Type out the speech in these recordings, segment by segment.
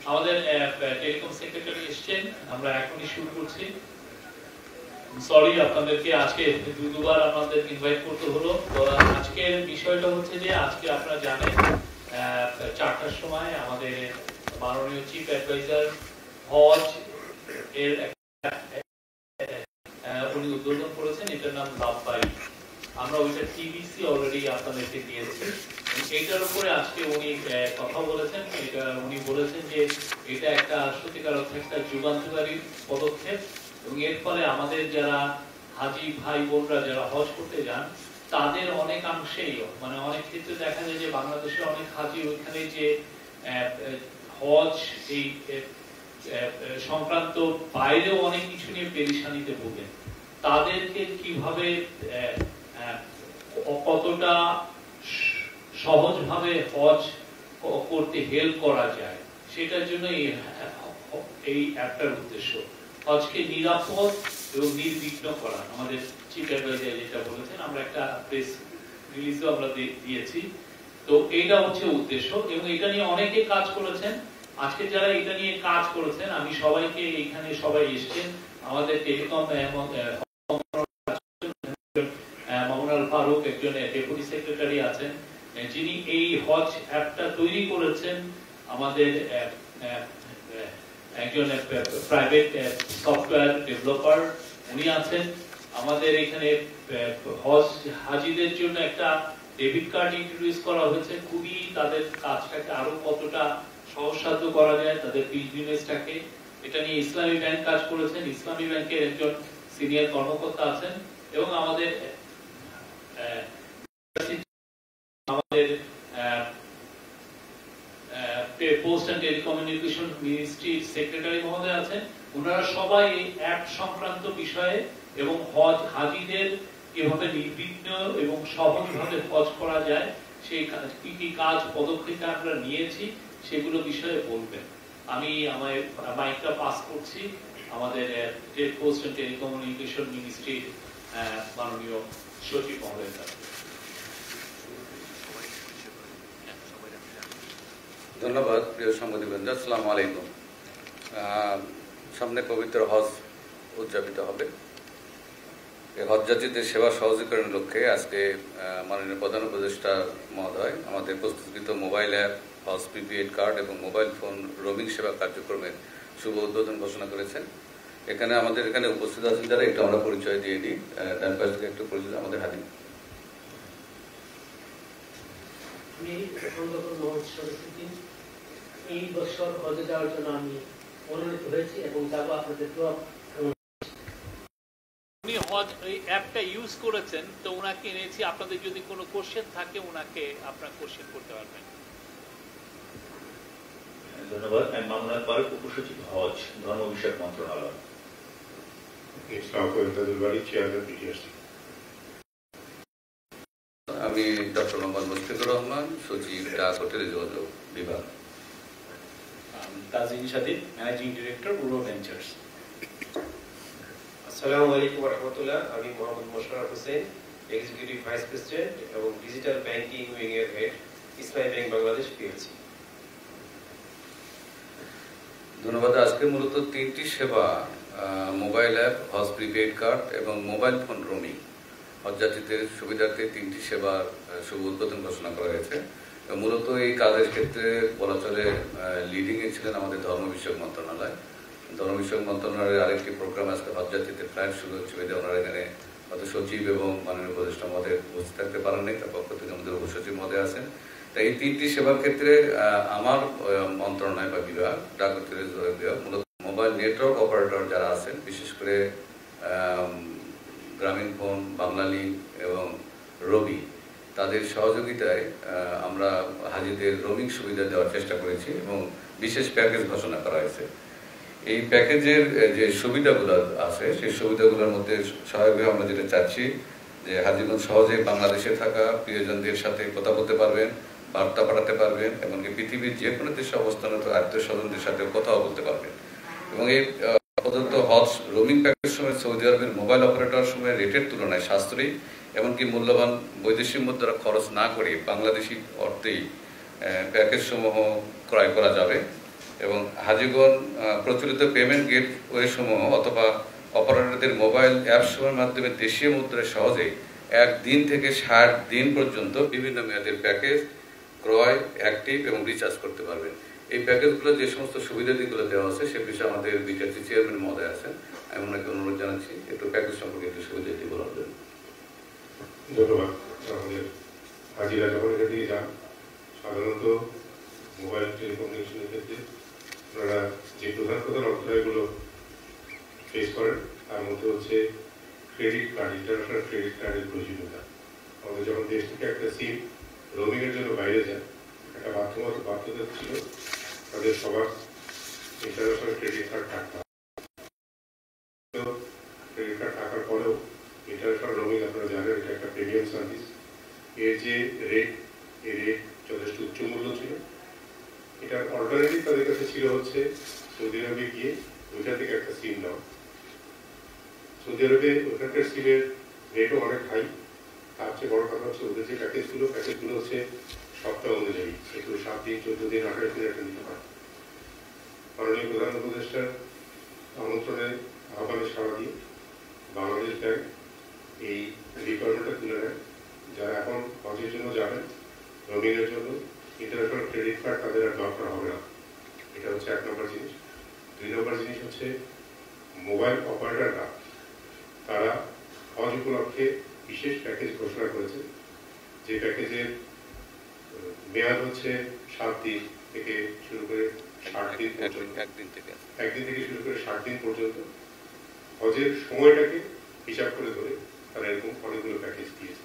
আমাদের telecom secretary এসেছেন, আমরা এখনই শুরু করছি। সরি আপনাদেরকে আজকে দুবার আমাদের ইনভাইট করতে হলো। তো আজকের বিষয়টা হচ্ছে যে আজকে আপনারা জানেন 4টার সময় আমাদের মাননীয় চিফ অ্যাডভাইজার হজ এর উনি উদ্বোধন করেছেন, এটার নাম লাভবাই। আমরা ওইটা টিভিসি অলরেডি আপনাদেরকে দিয়েছি। এটার উপরে আজকে উনি কথা বলেছেন। এটা উনি বলেছেন যে এটা একটা সত্যিকার অর্থে একটা যুগান্তকারী পদক্ষেপ এবং এর ফলে আমাদের যারা হাজি ভাই বোনরা যারা হজ করতে যান তাদের অনেকাংশেই মানে অনেক ক্ষেত্রে দেখা যায় যে বাংলাদেশের অনেক হাজি ওইখানে যে হজ এই সংক্রান্ত বাইরেও অনেক কিছু নিয়ে পেরেশানিতে ভোগেন, তাদেরকে কিভাবে কতটা সহজভাবে হজ করতে হেল্প করা যায় সেটার জন্য এই অ্যাপটার উদ্দেশ্য। হজকে নিরাপদ এবং নির্বিঘ্ন করা আমাদের চিফ অ্যাডভাইজার যেটা বলেছেন, আমরা একটা প্রেস রিলিজও আমরা দিয়েছি। তো এইটা হচ্ছে উদ্দেশ্য এবং এটা নিয়ে অনেকে কাজ করেছেন। আজকে যারা এটা নিয়ে কাজ করেছেন আমি সবাইকে এখানে সবাই এসেছেন, আমাদের টেলিকম মামুনুল ফারুক একজন ডেপুটি সেক্রেটারি আছেন যিনি এই হজ অ্যাপটা তৈরি করেছেন, আমাদের একজন প্রাইভেট সফটওয়্যার ডেভেলপার উনি আছেন, আমাদের এখানে হজ হাজিদের জন্য একটা ডেবিট কার্ড ইন্ট্রোডিউস করা হয়েছে, খুবই তাদের কাজটাকে আরো কতটা সহজসাধ্য করা যায় তাদের বিজনেসটাকে। এটা নিয়ে ইসলামী ব্যাংক কাজ করেছেন, ইসলামী ব্যাংকের একজন সিনিয়র কর্মকর্তা আছেন এবং আমাদের পোস্ট এন্ড টেলিকমিউনিকেশন মিনিস্ট্রির সেক্রেটারি মহোদয় আছেন। ওনারা সবাই এই অ্যাপ সংক্রান্ত বিষয়ে এবং হজ হাজিদের কিভাবে নির্বিঘ্ন এবং সহজভাবে হজ করা যায় সেই কি কি কাজ পদক্ষেপ আমরা নিয়েছি সেগুলো বিষয়ে বলবেন। আমি আমার মাইকটা পাস করছি আমাদের পোস্ট এন্ড টেলিকমিউনিকেশন মিনিস্ট্রির মাননীয় সচিব মহোদয়। ধন্যবাদ প্রিয় সাংবাদিকবৃন্দ, আসসালামু আলাইকুম। সামনে পবিত্র হজ উদযাপিত হবে। এই হজযাত্রীদের সেবা সহজীকরণের লক্ষ্যে আজকে মাননীয় প্রধান উপদেষ্টা মহোদয় আমাদের প্রস্তুতকৃত মোবাইল অ্যাপ, হজ প্রিপেড কার্ড এবং মোবাইল ফোন রোমিং সেবা কার্যক্রমের শুভ উদ্বোধন ঘোষণা করেছেন। এখানে আমাদের এখানে উপস্থিত আছেন যারা, একটু আমরা পরিচয় দিয়ে দিই। ডান পাশ থেকে একটু পরিচয়, আমাদের হাদি এই বছর হজে যাওয়ার জন্য আমি মনোনীত হয়েছি এবং যাবো আপনাদের দোয়া। উনি হজ এই অ্যাপটা ইউজ করেছেন, তো ওনাকে এনেছি, আপনাদের যদি কোনো কোশ্চেন থাকে ওনাকে আপনারা কোশ্চেন করতে পারবেন। ধন্যবাদ। আমি মামুনুল ফারুক, উপসচিব হজ, ধর্ম বিষয়ক মন্ত্রণালয়। আমি ডক্টর মোহাম্মদ মুশফিকুর রহমান, সচিব ডাক ও টেলিযোগাযোগ বিভাগ। Tazim Sadik, managing director bureau ventures. আসসালামু আলাইকুম ওয়া রাহমাতুল্লাহ। আমি Mohammad Mosharraf Hossain, executive vice president এবং ডিজিটাল ব্যাংকিং উইং এর head, Islami bank Bangladesh PLC. ধন্যবাদ। আজকে মূলত তিনটি সেবা, মোবাইল অ্যাপ, হজ প্রিপেড কার্ড এবং মোবাইল ফোন রোমিং, হজযাত্রীদের সুবিধার্থে তিনটি সেবার শুভ উদ্বোধন ঘোষণা করা হয়েছে। মূলত এই কাজের ক্ষেত্রে বলা চলে লিডিং এ ছিলেন আমাদের ধর্ম বিষয়ক মন্ত্রণালয়। ধর্ম বিষয়ক মন্ত্রণালয়ের আরেকটি প্রোগ্রাম আজকে হজযাত্রীদের ফ্লাইট সুযোগ সুবিধা, ওনারা এখানে হয়তো সচিব এবং মাননীয় উপদেষ্টা মহোদয় উপস্থিত থাকতে পারেননি, তার পক্ষ থেকে আমাদের উপসচিব মহোদয় আছেন। তাই এই তিনটি সেবার ক্ষেত্রে আমার মন্ত্রণালয় বা বিভাগ, ডাক ও টেলিযোগাযোগ বিভাগ, মূলত মোবাইল নেটওয়ার্ক অপারেটর যারা আছেন, বিশেষ করে গ্রামীণ ফোন, বাংলা লিংক এবং রবি, তাদের সহযোগিতায় আমরা হাজিদের রোমিং সুবিধা দেওয়ার চেষ্টা করেছি এবং বিশেষ প্যাকেজ ঘোষণা করা হয়েছে। এই প্যাকেজের যে সুবিধাগুলো আছে সেই সুবিধাগুলোর মধ্যে সহায়কভাবে আমরা যেটা চাচ্ছি যে হাজিগণ সহজে বাংলাদেশে থাকা প্রিয়জনদের সাথে কথা বলতে পারবেন, বার্তা পাঠাতে পারবেন, এমনকি পৃথিবীর যে কোনো দেশে অবস্থানরত আত্মীয় স্বজনদের সাথে কথাও বলতে পারবেন। এবং এই প্রদত্ত হজ রোমিং প্যাকেজ সময় সৌদি আরবের মোবাইল অপারেটর সময় রেটের তুলনায় সাশ্রয়ী, এমনকি মূল্যবান বৈদেশিক মুদ্রা খরচ না করে বাংলাদেশি অর্থেই প্যাকেজ সমূহ ক্রয় করা যাবে এবং হাজিগণ প্রচলিত পেমেন্ট গেটওয়ে সমূহ অথবা অপারেটরদের মোবাইল অ্যাপসমূহের মাধ্যমে দেশীয় মুদ্রায় সহজেই 1 দিন থেকে 60 দিন পর্যন্ত বিভিন্ন মেয়াদের প্যাকেজ ক্রয়, অ্যাক্টিভ এবং রিচার্জ করতে পারবেন। এই প্যাকেজগুলো যে সমস্ত সুবিধাদিগুলো দেওয়া আছে সে বিষয়ে আমাদের বিটিআরসি চেয়ারম্যান মহোদয় আছেন, আমি ওনাকে অনুরোধ জানাচ্ছি একটু প্যাকেজ সম্পর্কে একটু সুবিধাটি বলার জন্য। ধন্যবাদ। আমাদের হাজিরা যখন এখান থেকে যান, সাধারণত মোবাইল টেলিকমিউনিকেশনের ক্ষেত্রে আপনারা যে প্রধান প্রধান অধ্যায়গুলো ফেস করেন তার মধ্যে হচ্ছে ক্রেডিট কার্ড, ইন্টারন্যাশনাল ক্রেডিট কার্ডের প্রয়োজনীয়তা। আমাদের যখন দেশ থেকে একটা সিম রোমিং এর জন্য বাইরে যায়, একটা বাধ্যতা ছিল তাদের সবার ইন্টারন্যাশনাল ক্রেডিট কার্ড থাকতে হবে। ক্রেডিট কার্ড থাকার পরেও ইন্টারন্যাশনাল রোমিং আপনারা জানেন এটা একটা প্রিমিয়াম সার্ভিস। এর যে রেট, এই রেট যথেষ্ট উচ্চ মূল্য ছিল। এটার অল্টারনেটিভ তাদের কাছে ছিল হচ্ছে সৌদি আরবে গিয়ে ওইখান থেকে একটা সিম নেওয়া। সৌদি আরবে ওইখানকার সিমের রেটও অনেক হাই। তার চেয়ে বড় কথা হচ্ছে ওদের যে প্যাকেজগুলো হচ্ছে সপ্তাহ অনুযায়ী, সেগুলো 7 দিন, 14 দিন, 28 দিন একটা নিতে পারে। মাননীয় প্রধান উপদেষ্টার আমন্ত্রণে আহ্বানে সাড়া দিয়ে বাংলাদেশ ব্যাংক এই রিকোয়ারমেন্টটা তুলে নেয়। যারা এখন হজের জন্য যাবেন, রোমিংয়ের জন্য ইন্টারন্যাশনাল ক্রেডিট কার্ড তাদের আর দরকার হবে না। এটা হচ্ছে 1 নম্বর জিনিস। 2 নম্বর জিনিস হচ্ছে মোবাইল অপারেটররা তারা হজ উপলক্ষে বিশেষ প্যাকেজ ঘোষণা করেছে, যে প্যাকেজের মেয়াদ হচ্ছে 7 দিন থেকে শুরু করে 60 দিন পর্যন্ত। 1 দিন থেকে শুরু করে 60 দিন পর্যন্ত হজের সময়টাকে হিসাব করে ধরে তারা এরকম অনেকগুলো প্যাকেজ দিয়েছে।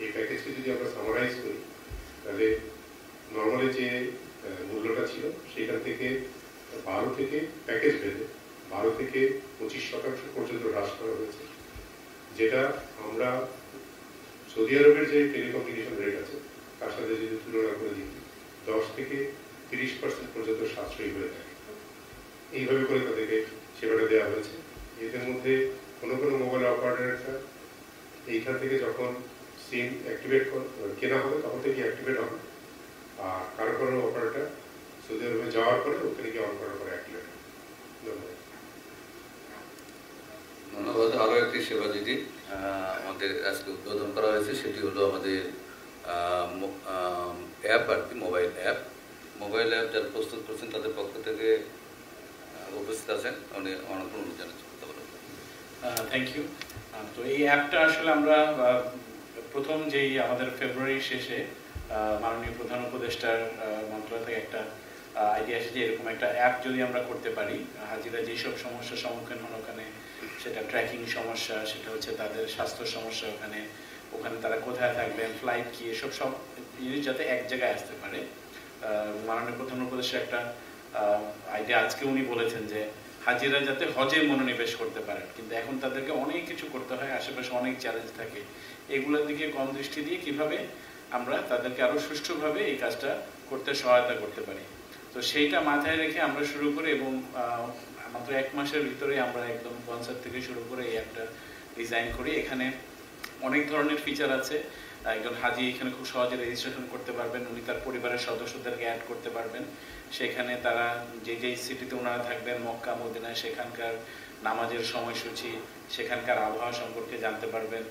এই প্যাকেজকে যদি আমরা সামারাইজ করি তাহলে নর্মালি যে মূল্যটা ছিল সেখান থেকে 12 থেকে প্যাকেজ ভেদে 12 থেকে 25% পর্যন্ত হ্রাস করা হয়েছে, যেটা আমরা সৌদি আরবের যে টেলিকমিউনিকেশন রেট আছে তার সাথে যদি তুলনা করে দিই 10 থেকে 30% পর্যন্ত সাশ্রয়ী হয়ে থাকে। এইভাবে করে তাদেরকে সেবাটা দেওয়া হয়েছে। এদের মধ্যে কোনো মোবাইল অপারেটরটা এইখান থেকে যখন সিম অ্যাক্টিভেট কেনা হবে তখন থেকে অ্যাক্টিভেট হবে, আর কারো অপারেটর সৌদি আরবে যাওয়ার পরে ওখানে গিয়ে অন করার পরে অ্যাক্টিভেট হবে। ধন্যবাদ। ধন্যবাদ। আরও একটি সেবা যেটি আমাদের আজকে উদ্বোধন করা হয়েছে সেটি হলো আমাদের অ্যাপ আর কি, মোবাইল অ্যাপ যারা প্রস্তুত করছেন তাদের পক্ষ থেকে উপস্থিত আছেন, উনি অনুরোধ জানাচ্ছি। Thank you. তো এই অ্যাপটা আসলে আমরা প্রথম যেই আমাদের ফেব্রুয়ারি শেষে মাননীয় প্রধান উপদেষ্টার মন্ত্রণালয় থেকে একটা আইডিয়া এসেছে, এরকম একটা অ্যাপ যদি আমরা করতে পারি, হাজিরা যেসব সমস্যার সম্মুখীন হন ওখানে, সেটা ট্র্যাকিং সমস্যা, সেটা হচ্ছে তাদের স্বাস্থ্য সমস্যা, ওখানে তারা কোথায় থাকবেন, ফ্লাইট কি, এসব সব জিনিস যাতে এক জায়গায় আসতে পারে। মাননীয় প্রধান উপদেষ্টার একটা আইডিয়া আজকে উনি বলেছেন যে হাজিরা যাতে হজে মনোনিবেশ করতে পারেন, কিন্তু এখন তাদেরকে অনেক কিছু করতে হয়, আশেপাশে অনেক চ্যালেঞ্জ থাকে। এগুলোর দিকে কম দৃষ্টি দিয়ে কিভাবে আমরা তাদেরকে আরো সুষ্ঠুভাবে এই কাজটা করতে সহায়তা করতে পারি, তো সেইটা মাথায় রেখে আমরা শুরু করি এবং মাত্র 1 মাসের ভিতরে আমরা একদম কনসেপ্ট থেকে শুরু করে এই অ্যাপটা ডিজাইন করি। এখানে অনেক ধরনের ফিচার আছে। একজন হাজি এখানে খুব সহজে রেজিস্ট্রেশন করতে পারবেন, উনি তার পরিবারের সদস্যদেরকে অ্যাড করতে পারবেন। সেখানে তারা যেই সিটিতে ওনারা থাকবেন, মক্কা মদিনায়, সেখানকার নামাজের সময়সূচি, সেখানকার আবহাওয়া সম্পর্কে জানতে পারবেন।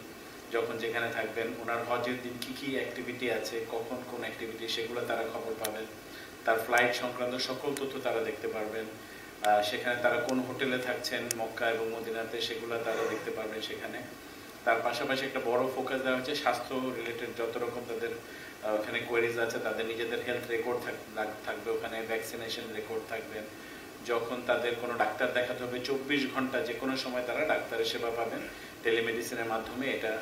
যখন যেখানে থাকবেন ওনার হজের দিন কি কি অ্যাক্টিভিটি আছে, কখন কোন অ্যাক্টিভিটি, সেগুলো তারা খবর পাবেন। তার ফ্লাইট সংক্রান্ত সকল তথ্য তারা দেখতে পারবেন। সেখানে তারা কোন হোটেলে থাকছেন মক্কা এবং মদিনাতে, সেগুলো তারা দেখতে পারবেন সেখানে। তার পাশাপাশি একটা বড় ফোকাস দেওয়া হচ্ছে স্বাস্থ্য রিলেটেড যত রকম তাদের ওখানে কোয়েরিজ আছে, তাদের নিজেদের হেলথ রেকর্ড থাকবে, ওখানে ভ্যাকসিনেশন রেকর্ড থাকবেন। যখন তাদের কোনো ডাক্তার দেখাতে হবে 24 ঘন্টা যে কোনো সময় তারা ডাক্তারের সেবা পাবেন টেলিমেডিসিনের মাধ্যমে, এটা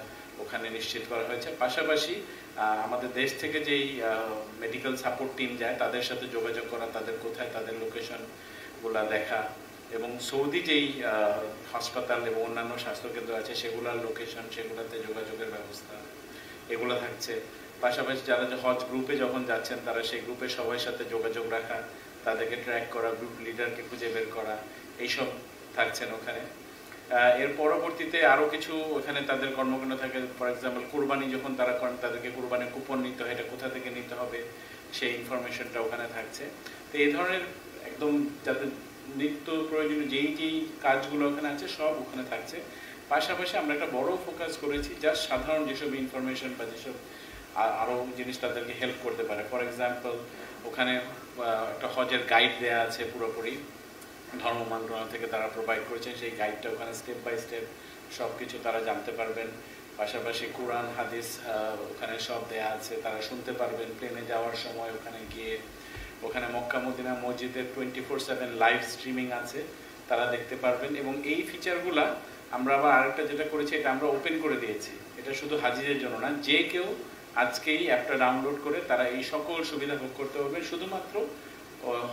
ওখানে নিশ্চিত করা হয়েছে। পাশাপাশি আমাদের দেশ থেকে যেই মেডিকেল সাপোর্ট টিম যায় তাদের সাথে যোগাযোগ করা, তাদের কোথায় তাদের লোকেশনগুলো দেখা, এবং সৌদি যেই হাসপাতাল এবং অন্যান্য স্বাস্থ্যকেন্দ্র আছে সেগুলোর লোকেশন, সেগুলোতে যোগাযোগের ব্যবস্থা, এগুলো থাকছে। পাশাপাশি যারা হজ গ্রুপে যখন যাচ্ছেন তারা সেই গ্রুপে সবার সাথে যোগাযোগ রাখা, তাদেরকে ট্র্যাক করা, গ্রুপ লিডারকে খুঁজে বের করা, এইসব থাকছেন ওখানে। এর পরবর্তীতে আরও কিছু ওখানে তাদের কর্মকাণ্ড থাকে। ফর এক্সাম্পল কোরবানি যখন তারা করেন তাদেরকে কোরবানির কুপন নিতে হয়, এটা কোথা থেকে নিতে হবে সেই ইনফরমেশনটা ওখানে থাকছে। তো এই ধরনের একদম যাতে নিত্য প্রয়োজনীয় যেই কাজগুলো ওখানে আছে সব ওখানে থাকছে। পাশাপাশি আমরা একটা বড় ফোকাস করেছি জাস্ট সাধারণ যেসব ইনফরমেশন বা যেসব আরও জিনিস তাদেরকে হেল্প করতে পারে। ফর এক্সাম্পল ওখানে একটা হজের গাইড দেওয়া আছে, পুরোপুরি ধর্ম মন্ত্রণালয় থেকে তারা প্রোভাইড করেছেন। সেই গাইডটা ওখানে স্টেপ বাই স্টেপ সব কিছু তারা জানতে পারবেন। পাশাপাশি কোরআন হাদিস ওখানে সব দেয়া আছে, তারা শুনতে পারবেন। প্লেনে যাওয়ার সময় ওখানে গিয়ে ওখানে মক্কা মদিনা মসজিদের 24/7 লাইভ স্ট্রিমিং আছে, তারা দেখতে পারবেন। এবং এই ফিচারগুলা আমরা আবার আরেকটা যেটা করেছি, এটা আমরা ওপেন করে দিয়েছি। এটা শুধু হাজিদের জন্য না, যে কেউ আজকেই অ্যাপটা ডাউনলোড করে তারা এই সকল সুবিধা ভোগ করতে পারবে। শুধুমাত্র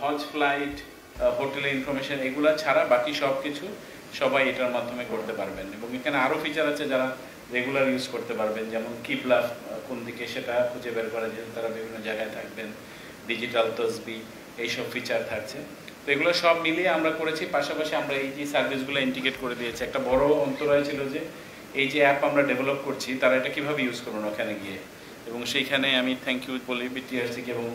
হজ ফ্লাইট, হোটেলের ইনফরমেশন এগুলা ছাড়া বাকি সব কিছু সবাই এটার মাধ্যমে করতে পারবেন। এবং এখানে আরও ফিচার আছে যারা রেগুলার ইউজ করতে পারবেন, যেমন কিবলা কোন দিকে সেটা খুঁজে বের করা যায়, তারা বিভিন্ন জায়গায় থাকবেন। ডিজিটাল তসবি এইসব ফিচার থাকছে। তো এগুলো সব মিলিয়ে আমরা করেছি। পাশাপাশি আমরা এই যে সার্ভিসগুলো ইন্টিগ্রেট করে দিয়েছি। একটা বড় অন্তরায় ছিল যে এই যে অ্যাপ আমরা ডেভেলপ করছি তারা এটা কীভাবে ইউজ করুন ওখানে গিয়ে। এবং সেইখানে আমি থ্যাংক ইউ বলি বিটিআরসিকে এবং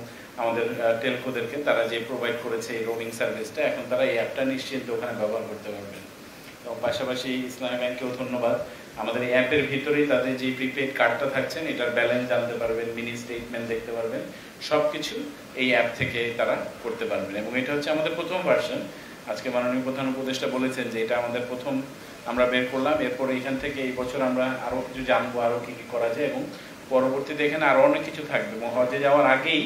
আমাদের টেলকোদেরকে, তারা যে প্রোভাইড করেছে এই রোমিং সার্ভিসটা। এখন তারা এই অ্যাপটা নিশ্চিন্তে ওখানে ব্যবহার করতে পারবেন। এবং পাশাপাশি ইসলামী ব্যাংকেও ধন্যবাদ, আমাদের এই অ্যাপের ভিতরেই তাদের যে প্রিপেড কার্ডটা থাকছেন এটার ব্যালেন্স জানতে পারবেন, মিনি স্টেটমেন্ট দেখতে পারবেন, সব কিছু এই অ্যাপ থেকে তারা করতে পারবেন। এবং এটা হচ্ছে আমাদের প্রথম ভার্সন। আজকে মাননীয় প্রধান উপদেষ্টা বলেছেন যে এটা আমাদের প্রথম আমরা বের করলাম। এরপরে এখান থেকে এই বছর আমরা আরও কিছু জানবো, আরও কী কী করা যায়, এবং পরবর্তীতে এখানে আরও অনেক কিছু থাকবে। এবং হজে যাওয়ার আগেই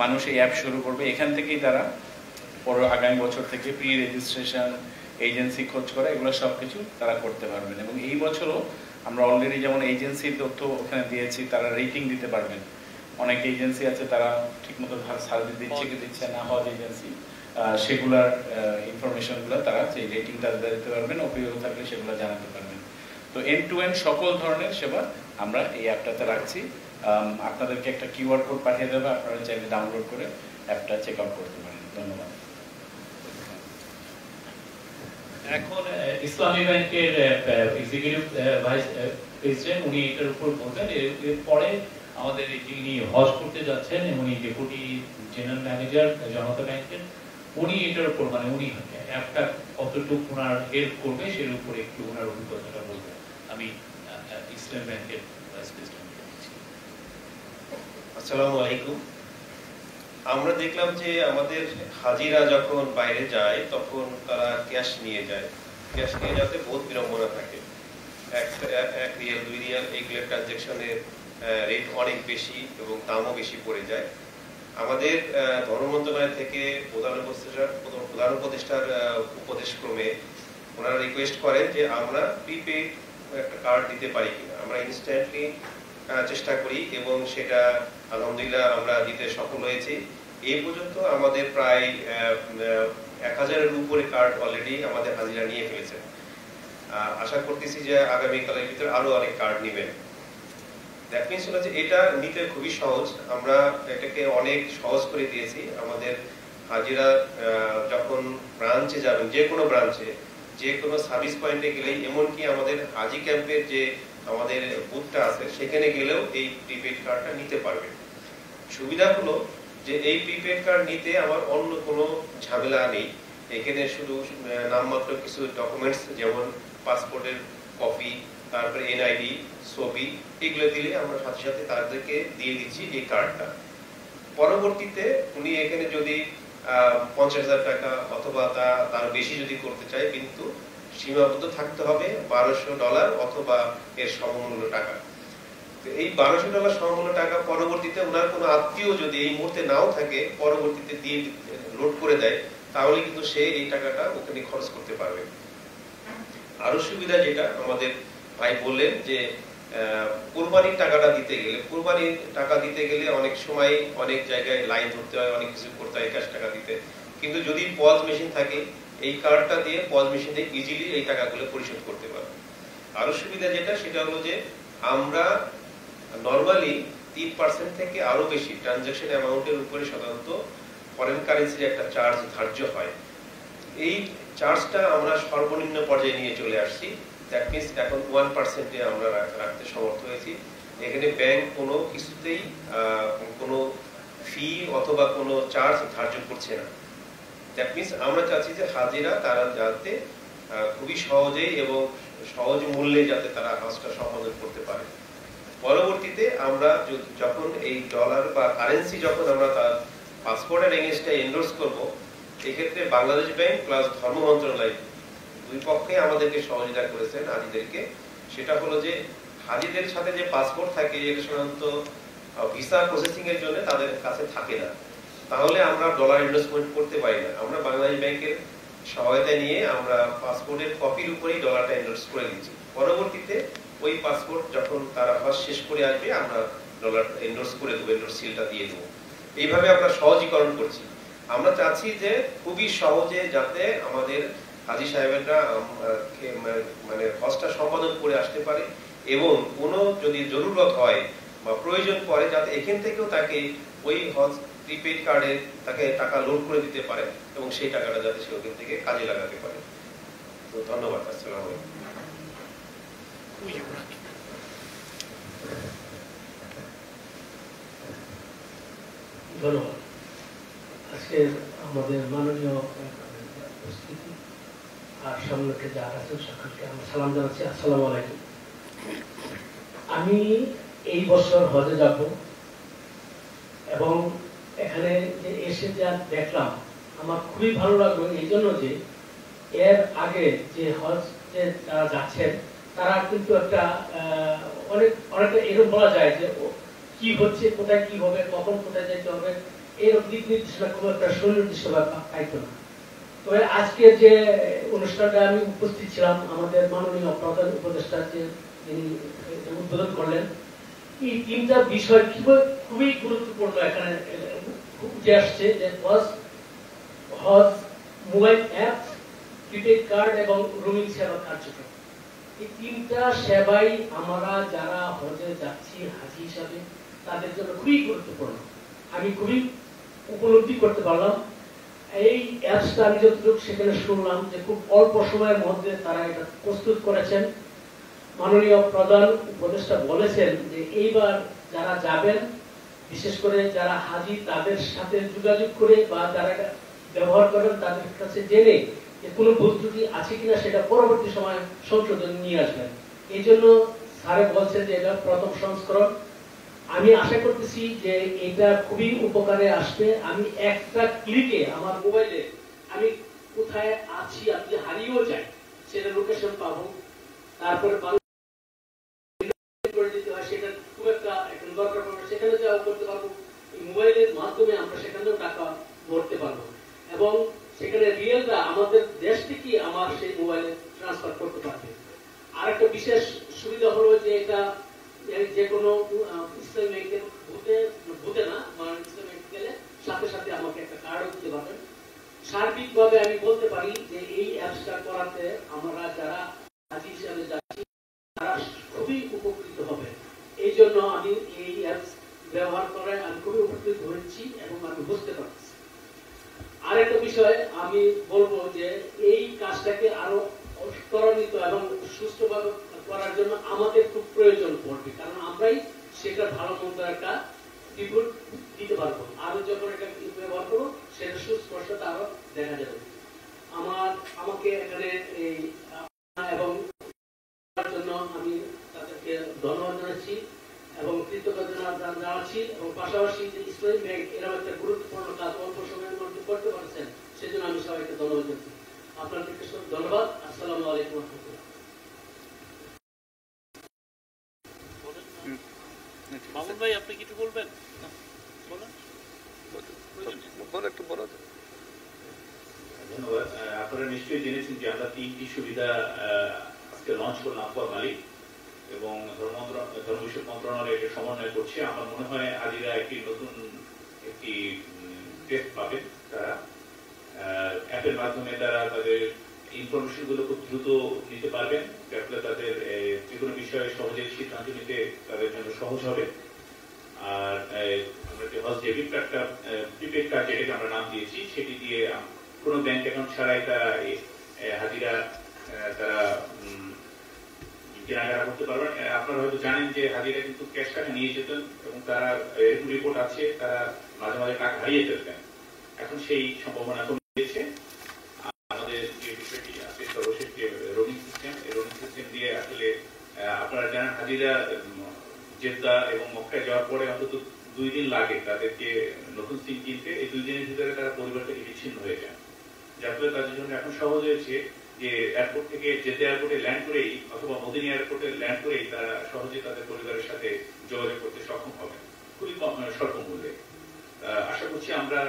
মানুষ এই অ্যাপ শুরু করবে, এখান থেকেই তারা আগামী বছর থেকে প্রি রেজিস্ট্রেশন, এজেন্সি খোঁজ করা, এগুলো সব কিছু তারা করতে পারবেন। এবং এই বছরও আমরা অলরেডি যেমন এজেন্সির তথ্য ওখানে দিয়েছি, তারা রেটিং দিতে পারবেন। অনেক এজেন্সি আছে তারা ঠিকমতো সার্ভিস দিচ্ছে কি দিচ্ছে না, হজ এজেন্সি, সেগুলার ইনফরমেশনগুলো তারা সেই রেটিংটা দিতে পারবেন, অভিযোগ থাকলে সেগুলো জানাতে পারবেন। তো এন্ড টু এন্ড সকল ধরনের সেবা আমরা এই অ্যাপটাতে রাখছি। আপনাদেরকে একটা কিউআর কোড পাঠিয়ে দেবে, আপনারা চাইলে ডাউনলোড করে অ্যাপটা চেক আউট করতে পারেন। ধন্যবাদ। এখন ইসলামী ব্যাংকের এক্সিকিউটিভ ভাইস প্রেসিডেন্ট উনি এটার উপর বলবেন। এরপরে আমাদের যিনি হজ করতে যাচ্ছেন উনি ডেপুটি জেনারেল ম্যানেজার জনতা ব্যাংকের, উনি এটার উপর মানে উনি অ্যাপটা কতটুকু ওনার হেল্প করবে সের উপরে একটু ওনার অভিজ্ঞতাটা বলবেন। আমি ইসলামী ব্যাংকের ভাইস প্রেসিডেন্ট। আসসালামু আলাইকুম। আমরা দেখলাম যে আমাদের হাজিরা যখন বাইরে যায় তখন তারা ক্যাশ নিয়ে যায়, ক্যাশ নিয়ে যাতে বহুত বিড়ম্বনা থাকে। 1 রিয়াল 2 রিয়াল এইগুলোর ট্রানজ্যাকশনের রেট অনেক বেশি এবং দামও বেশি পড়ে যায়। আমাদের ধর্ম মন্ত্রণালয় থেকে প্রধান উপদেষ্টার উপদেশক্রমে ওনারা রিকোয়েস্ট করেন যে আমরা প্রিপেড একটা কার্ড দিতে পারি কিনা। আমরা ইনস্ট্যান্টলি চেষ্টা করি এবং সেটা আলহামদুলিল্লাহ আমরা দিতে সফল হয়েছি। এই পর্যন্ত আমাদের প্রায় 1000-এর উপরে কার্ড অলরেডি আমাদের হাজিরা নিয়ে ফেলেছেন। আশা করতেছি যে আগামীকালের ভিতরে আরো অনেক কার্ড নেবেন। দ্যাট মিনস হলো যে এটা নিতে খুবই সহজ, আমরা এটাকে অনেক সহজ করে দিয়েছি। আমাদের হাজিরা যখন ব্রাঞ্চে যাবেন, যে কোনো ব্রাঞ্চে, যে কোনো সার্ভিস পয়েন্টে গেলেই, এমনকি আমাদের হাজি ক্যাম্পের যে আমাদের বুথটা আছে সেখানে গেলেও এই প্রিপেড কার্ডটা নিতে পারবে। সুবিধা হলো যে এই প্রিপেড কার্ড নিতে আমার অন্য কোনো ঝামেলা নেই। এখানে শুধু নামমাত্র কিছু ডকুমেন্টস যেমন পাসপোর্টের কপি, তারপরে এনআইডি, ছবি, এগুলো দিলে আমরা সাথে সাথে তাদেরকে দিয়ে দিচ্ছি এই কার্ডটা। পরবর্তীতে উনি এখানে যদি 50,000 টাকা অথবা তার বেশি যদি করতে চায়, কিন্তু সীমাবদ্ধ থাকতে হবে $1200 অথবা এর সমমূল্য টাকা। তো এই $1200 সমমূল্য টাকা পরবর্তীতে ওনার কোনো আত্মীয় যদি এই মুহূর্তে নাও থাকে, পরবর্তীতে দিয়ে লোড করে দেয়, তাহলে কিন্তু সে এই টাকাটা ওখানে খরচ করতে পারবে। আরো সুবিধা যেটা আমাদের ভাই বললেন যে কুরবানির টাকাটা দিতে গেলে, কুরবানির টাকা দিতে গেলে অনেক সময় অনেক জায়গায় লাইন ধরতে হয়, অনেক কিছু করতে হয় ক্যাশ টাকা দিতে। কিন্তু যদি পজ মেশিন থাকে, এই কার্ডটা দিয়ে পজ মেশিন দিয়ে ইজিলি এই টাকাগুলো পরিশোধ করতে পারবে। আরো সুবিধা যেটা সেটা হলো যে আমরা নরমালি 3% থেকে আরো বেশি ট্রানজাকশন অ্যামাউন্টের উপরে সাধারণত ফরেন কারেন্সির একটা চার্জ ধার্য হয়। এই চার্জটা আমরা সর্বনিম্ন পর্যায়ে নিয়ে চলে আসছি। দ্যাট মিনস এখন 1%-এ আমরা রাখতে সমর্থ হয়েছি। এখানে ব্যাংক কোনো কিছুতেই কোনো ফি অথবা কোনো চার্জ ধার্য করছে না। দ্যাট মিনস আমরা চাচ্ছি যে হাজিরা তারা যাতে খুবই সহজেই এবং সহজ মূল্যে যাতে তারা হজটা সম্পাদন করতে পারে। পরবর্তীতে আমরা যখন এই ডলার বা কারেন্সি যখন আমরা তার পাসপোর্টের এগেইনস্টে এন্ডোর্স করব, এক্ষেত্রে বাংলাদেশ ব্যাংক প্লাস ধর্ম মন্ত্রণালয় দুই পক্ষে আমাদেরকে সহযোগিতা করেছেন হাজিদেরকে। সেটা হলো যে হাজিদের সাথে যে পাসপোর্ট থাকে এটা সাধারণত ভিসা প্রসেসিং এর জন্য তাদের কাছে থাকে না, তাহলে আমরা ডলার এন্ডোর্সমেন্ট করতে পারি না। আমরা বাংলাদেশ ব্যাংকের সহায়তা নিয়ে আমরা পাসপোর্টের কপির উপরেই ডলারটা এন্ডোর্স করে দিচ্ছি। পরবর্তীতে ওই পাসপোর্ট যখন তারা হজ শেষ করে আসবে আমরা ডলার এন্ডোর্স করে দেবো, এন্ডোর্স সিলটা দিয়ে দেবো। এইভাবে আমরা সহজীকরণ করছি। আমরা চাচ্ছি যে খুবই সহজে যাতে আমাদের হাজী সাহেবেরা মানে হজটা সম্পাদন করে আসতে পারে এবং কোনো যদি জরুরত হয় বা প্রয়োজন পড়ে যাতে এখান থেকেও তাকে ওই হজ প্রিপেড কার্ডে তাকে টাকা লোড করে দিতে পারে এবং সেই টাকাটা যাতে সে ওখান থেকে কাজে লাগাতে পারে। তো ধন্যবাদ। আসসালামু আলাইকুম। ধন্যবাদ। আজকে আমাদের মাননীয় উপস্থিতি আর সামনে যারা আছেন সকলকে আমরা সালাম জানাচ্ছি। আসসালামু আলাইকুম। আমি এই বছর হজে যাব এবং এখানে যে এসে যা দেখলাম আমার খুবই ভালো লাগলো, এই জন্য যে এর আগে যে হজ যে যারা যাচ্ছেন তারা কিন্তু একটা অনেকটা এরকম বলা যায় যে কি হচ্ছে, কোথায় কি হবে, কখন কোথায় যেতে হবে, এরকম দিক নির্দেশনা কোনো একটা সুনির্দিষ্ট পাইতো না। তবে আজকে যে অনুষ্ঠানটা আমি উপস্থিত ছিলাম, আমাদের মাননীয় প্রধান উপদেষ্টা যে তিনি উদ্বোধন করলেন, এই তিনটা বিষয় খুবই গুরুত্বপূর্ণ এখানে উঠে আসছে যে হজ মোবাইল অ্যাপ, প্রিপেড কার্ড এবং রোমিং সেবা কার্যক্রম। এই তিনটা সেবাই আমরা যারা হজে যাচ্ছি হাজি হিসাবে তাদের জন্য খুবই গুরুত্বপূর্ণ। আমি খুবই উপলব্ধি করতে পারলাম। এই অ্যাপসটা আমি যতটুকু সেখানে শুনলাম যে খুব অল্প সময়ের মধ্যে তারা এটা প্রস্তুত করেছেন। মাননীয় প্রধান উপদেষ্টা বলেছেন যে এইবার যারা যাবেন, বিশেষ করে যারা হাজি তাদের সাথে যোগাযোগ করে বা যারা ব্যবহার করেন তাদের কাছে জেনে যে কোনো ভুল ত্রুটি আছে কিনা সেটা পরবর্তী সময় সংশোধন নিয়ে আসবেন। এই জন্য স্যারে বলছেন যে এটা প্রথম সংস্করণ। আমি আশা করতেছি যে এটা খুবই উপকারে আসবে। আমি একটা ক্লিকে আমার মোবাইলে আমি কোথায় আছি, আমি হারিয়েও যাই সেটা লোকেশন পাবো, তারপরে করে দিতে হয় সেটা খুব একটা এখন দরকার পড়বে, সেখানে যাওয়া করতে পারবো। এই মোবাইলের মাধ্যমে আমরা সেখানেও টাকা ভরতে পারবো এবং সেখানে রিয়েলটা আমাদের দেশ থেকে আমার সেই মোবাইলে ট্রান্সফার করতে পারবে। আর একটা বিশেষ সুবিধা হলো যে এটা যে কোনো ইসলামী ব্যাংকের বুথে না, মানে ইসলামী ব্যাংক গেলে সাথে সাথে আমাকে একটা কার্ডও দিতে পারবেন। সার্বিকভাবে আমি বলতে পারি যে এই অ্যাপসটা করাতে আমরা যারা হাজি হিসাবে যাচ্ছি তারা খুবই উপকৃত হবে। এই জন্য আমি এই অ্যাপস ব্যবহার করায় আমি খুবই উপকৃত হয়েছি এবং আমি বুঝতে পারছি। আরেকটা বিষয় আমি বলবো যে এই কাজটাকে আরো ত্বরান্বিত এবং সুষ্ঠুভাবে করার জন্য আমাদের খুব প্রয়োজন পড়বে, কারণ আমরাই সেটা ভালো মন্দ একটা রিপোর্ট দিতে পারবো। আরো যখন এটা ব্যবহার করবো সেটা সুস্পষ্টতা আরো দেখা যাবে। আমাকে এখানে এই এবং জন্য আমি তাদেরকে ধন্যবাদ জানাচ্ছি এবং কৃতজ্ঞতা জানাচ্ছি এবং পাশাপাশি যে ইসলামী ব্যাংক এরকম একটা গুরুত্বপূর্ণ কাজ অল্প সময়ের মধ্যে করতে পারছেন সেজন্য আমি সবাইকে ধন্যবাদ জানাচ্ছি। আপনাদেরকে ধন্যবাদ। আসসালামু আলাইকুম ওয়া রাহমাতুল্লাহ। মামুন ভাই আপনি কিছু বলবেন? ধন্যবাদ। আপনারা নিশ্চয়ই জেনেছেন যে আমরা 3টি সুবিধা আজকে লঞ্চ করলাম ফরমালি এবং ধর্ম বিষয়ক মন্ত্রণালয় এটা সমন্বয় করছে। আমার মনে হয় হাজিরা একটি নতুন একটি টেস্ট পাবেন। তারা অ্যাপের মাধ্যমে তারা তাদের ইনফরমেশন গুলো খুব দ্রুত নিতে পারবেন, যার ফলে তাদের যে কোনো বিষয়ে সহজে সিদ্ধান্ত নিতে তাদের জন্য সহজ হবে। আর আমরা যে হজ ডেবিট কার্ডটা প্রিপেড কার্ড যেটাকে আমরা নাম দিয়েছি সেটি দিয়ে কোনো ব্যাংক অ্যাকাউন্ট ছাড়াই তারা হাজিরা তারা কেনাকাটা করতে পারবেন। আপনারা হয়তো জানেন যে হাজিরা কিন্তু ক্যাশ টাকা নিয়ে যেতেন এবং তারা রিপোর্ট আছে তারা মাঝে মাঝে টাকা হারিয়ে ফেলতেন। এখন সেই সম্ভাবনা দিয়েছে। আমাদের যে বিষয়টি আছে সর্বশেষ যে রোমিং সিস্টেম, এই রোমিং সিস্টেম দিয়ে আসলে আপনারা জানেন হাজিরা জেদ্দা এবং মক্কায় যাওয়ার পরে অন্তত 2 দিন লাগে তাদেরকে নতুন সিম কিনতে। এই 2 দিনের ভিতরে তারা পরিবার থেকে বিচ্ছিন্ন হয়ে যায়, যার ফলে তাদের জন্য এখন সহজ হয়েছে যে এয়ারপোর্ট থেকে জেদ্দা এয়ারপোর্টে ল্যান্ড করেই অথবা মদিনা এয়ারপোর্টে ল্যান্ড করেই তারা সহজে তাদের পরিবারের সাথে যোগাযোগ করতে সক্ষম হবে খুবই স্বল্প মূল্যে। আশা করছি আমরা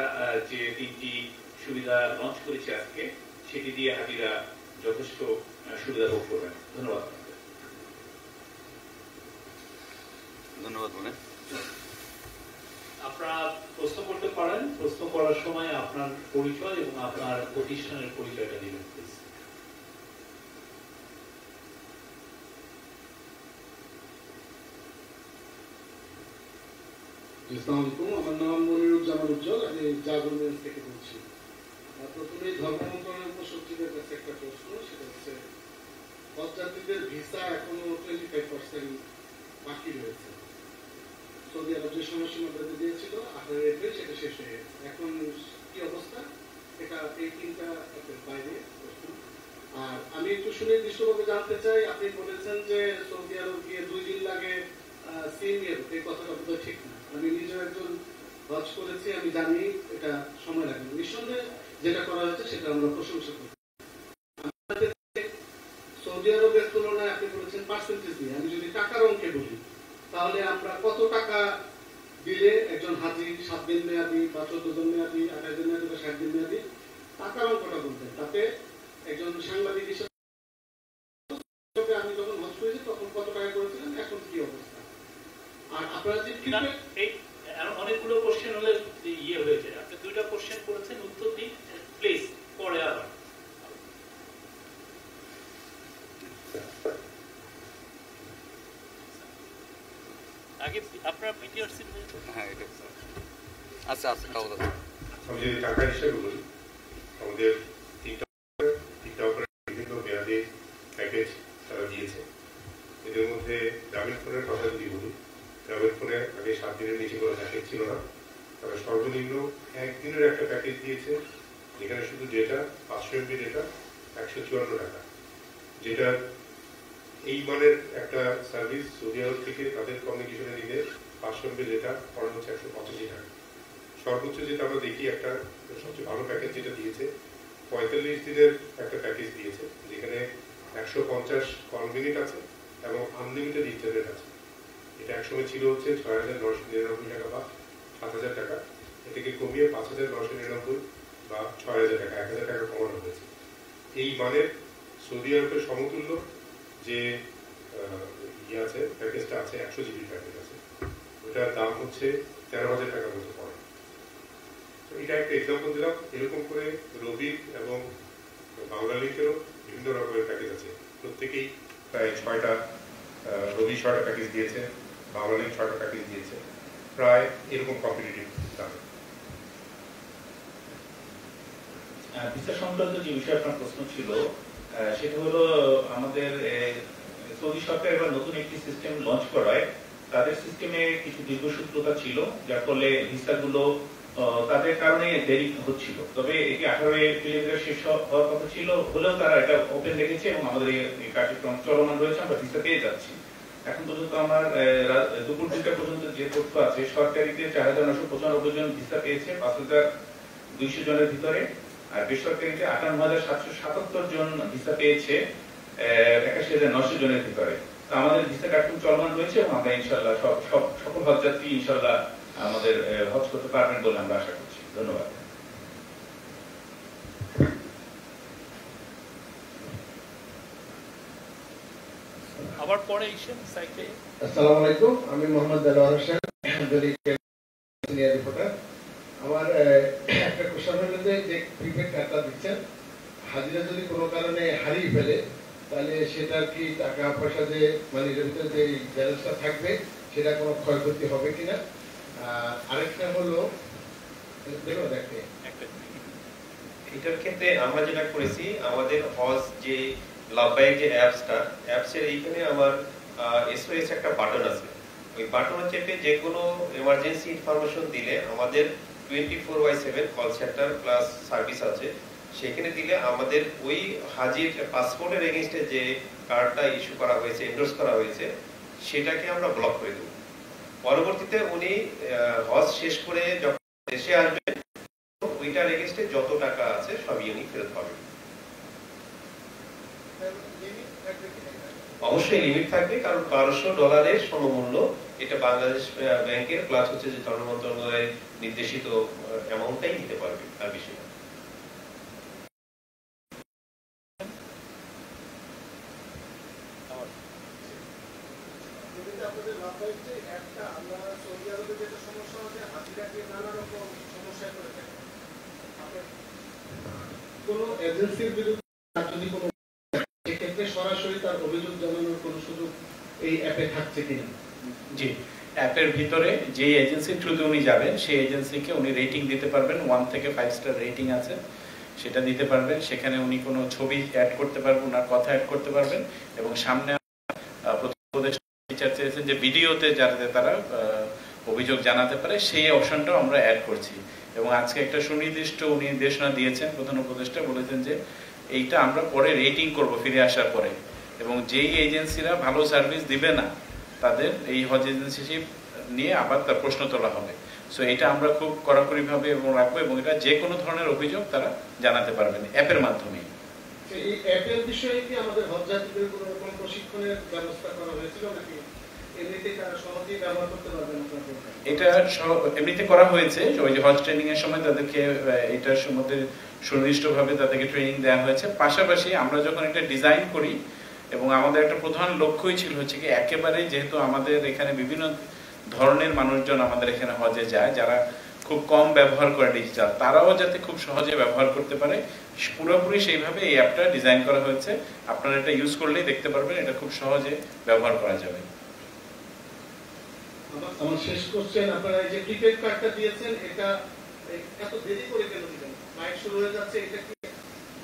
যে 3টি সুবিধা লঞ্চ করেছি আজকে, সেটি দিয়ে হাজিরা যথেষ্ট সুবিধা ভোগ করবেন। ধন্যবাদ। ধন্যবাদ। বলেন, আপনারা প্রশ্ন করতে পারেন। প্রশ্ন করার সময় আপনার পরিচয় এবং আপনার প্রতিষ্ঠানের পরিচয়টা দিবেন প্লিজ। আসসালামু আলাইকুম, আমার নাম মনিরুজ্জামান উজ্জ্বল, আমি জাগরণ থেকে বলছি। প্রথমে ধর্ম মন্ত্রণালয়ের উপর সচিবের কাছে একটা প্রশ্ন, সেটা হচ্ছে হজ যাত্রীদের ভিসা এখনো 25% বাকি রয়েছে। সৌদি আরব যে সময়সীমা বেঁধে দিয়েছিল 18 এপ্রিল, সেটা শেষ হয়ে গেছে। এখন কি অবস্থা? এটা এই 3টা বাইরে প্রশ্ন। আর আমি একটু সুনির্দিষ্টভাবে জানতে চাই, আপনি বলেছেন যে সৌদি আরব গিয়ে 2 দিন লাগে সিম নিয়ে, এই কথাটা বোধহয় ঠিক না। আমি নিজেও একজন হজ করেছি, আমি জানি এটা সময় লাগে। নিঃসন্দেহে যেটা করা হয়েছে সেটা আমরা প্রশংসা করি। সৌদি আরবের তুলনায় আপনি বলেছেন পার্সেন্টেজ নিয়ে, আমি যদি টাকার অঙ্কে বলি তাহলে আমরা কত টাকা দিলে একজন হাজি 7 দিন মেয়াদি বা 14 দিন মেয়াদি, 28 দিন মেয়াদি বা 60 দিন মেয়াদি, টাকার অঙ্কটা বলতেন। তাতে একজন সাংবাদিক হিসেবে আমি যখন হজ করেছি তখন কত টাকা করেছিলেন, এখন কি অবস্থা? আর আপনারা যে অনেকগুলো কোশ্চেন হলে ইয়ে হয়ে যায়। আপনি 2টা কোশ্চেন করেছেন, উত্তর দিন প্লিজ, পরে আবার। আগে আপনার পিটিআরসি। হ্যাঁ, এটা আচ্ছা আচ্ছা, আমি যদি টাকা হিসেবে বলি, আমাদের 3টা বিভিন্ন মেয়াদে প্যাকেজ তারা দিয়েছে। এদের মধ্যে গ্রামীণ ফোনের কথা যদি বলি, গ্রামীণ ফোনে আগে 7 দিনের নিচে কোনো প্যাকেজ ছিল না। তারা সর্বনিম্ন 1 দিনের একটা প্যাকেজ দিয়েছে, যেখানে শুধু ডেটা 500 MB ডেটা 154 টাকা। যেটা এই মানের একটা সার্ভিস সৌদি আরব থেকে তাদের কমিউনিকেশনে নিলে 500 MB ডেটা পড়া হচ্ছে 185 টাকা। সর্বোচ্চ যেটা আমরা দেখি, একটা সবচেয়ে ভালো প্যাকেজ যেটা দিয়েছে 45 দিনের একটা প্যাকেজ দিয়েছে, যেখানে 150 কল মিনিট আছে এবং আনলিমিটেড ইন্টারনেট আছে। এটা একসময় ছিল হচ্ছে 6,999 টাকা বা 7,000 টাকা, এটাকে কমিয়ে 5,999 বা 6,000 টাকা, 1,000 টাকা কমানো হয়েছে। এই মানের সৌদি আরবের সমতুল্য যে আছে প্যাকেজটা আছে, 100 GB প্যাকেজ আছে, ওটার দাম হচ্ছে 13,000 টাকার মতো পড়ে। এটা একটা এক্সাম্পল দিলাম। এরকম করে রবি এবং বাংলা লিঙ্কেরও বিভিন্ন রকমের প্যাকেজ আছে, প্রত্যেকেই প্রায় 6টা রবি 6টা প্যাকেজ দিয়েছে, বাংলা লিঙ্ক 6টা প্যাকেজ দিয়েছে, প্রায় এরকম কম্পিটিটিভ দামে। ভিসা সংক্রান্ত যে বিষয়ে আপনার প্রশ্ন ছিল, সেটা হলো আমাদের সৌদি সরকার এবার নতুন একটি সিস্টেম লঞ্চ করায় তাদের সিস্টেমে কিছু দীর্ঘসূত্রতা ছিল, যার ফলে ভিসাগুলো তাদের কারণে দেরি হচ্ছিল। তবে এটি 18 এপ্রিল শেষ হওয়ার কথা ছিল, হলেও তারা এটা ওপেন রেখেছে এবং আমাদের এই কার্যক্রম চলমান রয়েছে, আমরা ভিসা পেয়ে যাচ্ছি। এখন পর্যন্ত আমার দুপুর 2টা পর্যন্ত যে তথ্য আছে, সরকারিতে 4,995 জন ভিসা পেয়েছে 5,200 জনের ভিতরে, আর বেসরকারিতে 58,777 জন ভিসা পেয়েছে 81,900 জনের ভিতরে। তো আমাদের ভিসা কার্যক্রম চলমান রয়েছে এবং আমরা ইনশাআল্লাহ সকল হজযাত্রী ইনশাআল্লাহ আমাদের হজ করতে পারবেন বলে আমরা আশা করছি। ধন্যবাদ। আবার পরে ইসেন সাইকে। আসসালামু আলাইকুম, আমি মোহাম্মদ দেলোয়ার হোসেন, সিনিয়র রিপোর্টার। আমার একটা কোশ্চেন হলো যে প্রিপেড কার্ডটা দিচ্ছেন, হাজিরা যদি কোনো কারণে হারিয়ে ফেলে তাহলে সেটা কি টাকা পয়সা যে মানে এর ভিতরে যে ব্যালেন্সটা থাকবে সেটা কোনো ক্ষয়ক্ষতি হবে কিনা? আরেকটা হলো এটার ক্ষেত্রে আমরা যেটা করেছি, আমাদের হজ যে লাভবাহিক যে অ্যাপসের এইখানে আমার এসওএস একটা বাটন আছে। ওই বাটনে চেপে যে কোনো এমার্জেন্সি ইনফরমেশন দিলে আমাদের 24/7 কল সেন্টার প্লাস সার্ভিস আছে। সেখানে দিলে আমাদের ওই হাজির পাসপোর্টের এগেইনস্টে যে কার্ডটা ইস্যু করা হয়েছে, এন্ডোর্স করা হয়েছে, সেটাকে আমরা ব্লক করে দেব। পরবর্তীতে উনি হজ শেষ করে যখন দেশে আসবেন, ওইটার এগেইনস্টে যত টাকা আছে সবই উনি ফেরত পাবেন। অবশ্যই লিমিট থাকবে, কারণ $1200 সমমূল্য। এটা বাংলাদেশ ব্যাংকের প্লাস হচ্ছে যে ধর্ম মন্ত্রণালয়ের নির্দেশিত অ্যামাউন্টটাই নিতে পারবে, তার বেশি না। কোনো এজেন্সির বিরুদ্ধে যদি কোনো সেক্ষেত্রে সরাসরি তার অভিযোগ জানানোর কোনো সুযোগ এই অ্যাপে থাকছে কিনা? জি, অ্যাপের ভিতরে যে এজেন্সির থ্রুতে উনি যাবেন সেই এজেন্সিকে উনি রেটিং দিতে পারবেন। 1 থেকে 5 স্টার রেটিং আছে, সেটা দিতে পারবেন। সেখানে উনি কোনো ছবি অ্যাড করতে পারবেন, ওনার কথা অ্যাড করতে পারবেন, এবং সামনে টিচার চেয়েছেন যে ভিডিওতে যাতে তারা অভিযোগ জানাতে পারে, সেই অপশনটাও আমরা অ্যাড করছি। এবং আজকে একটা সুনির্দিষ্ট উনি নির্দেশনা দিয়েছেন, প্রধান উপদেষ্টা বলেছেন যে এইটা আমরা পরে রেটিং করব ফিরে আসার পরে, এবং যেই এজেন্সিরা ভালো সার্ভিস দিবে না তাদের এই হজ এজেন্সিশিপ নিয়ে আবার তার প্রশ্ন তোলা হবে। সো এটা আমরা খুব কড়াকড়িভাবে এবং রাখবো, এবং এটা যে কোনো ধরনের অভিযোগ তারা জানাতে পারবেন অ্যাপের মাধ্যমে। এই অ্যাপের বিষয়ে কি আমাদের হজ যাত্রীদের কোনো রকম প্রশিক্ষণের ব্যবস্থা করা হয়েছিল নাকি এমনিতে তারা সহজেই ব্যবহার করতে পারবেন? এটা এমনিতে করা হয়েছে, ওই যে হজ ট্রেনিং এর সময় তাদেরকে এটার সম্বন্ধে সুনির্দিষ্টভাবে তাদেরকে ট্রেনিং দেওয়া হয়েছে। পাশাপাশি আমরা যখন এটা ডিজাইন করি, এবং আমাদের একটা প্রধান লক্ষ্যই ছিল হচ্ছে কি একেবারে, যেহেতু আমাদের এখানে বিভিন্ন ধরনের মানুষজন আমাদের এখানে হজে যায়, যারা খুব কম ব্যবহার করে ডিজিটাল, তারাও যাতে খুব সহজে ব্যবহার করতে পারে, পুরোপুরি সেইভাবে এই অ্যাপটা ডিজাইন করা হয়েছে। আপনারা এটা ইউজ করলেই দেখতে পারবেন এটা খুব সহজে ব্যবহার করা যাবে। আমার শেষ কোশ্চেন, আপনারা এই যে প্রিপেড কার্ডটা দিয়েছেন, এটা এত দেরি করে কেন দিলেন? মাইক শুরু হয়ে যাচ্ছে, এটা কি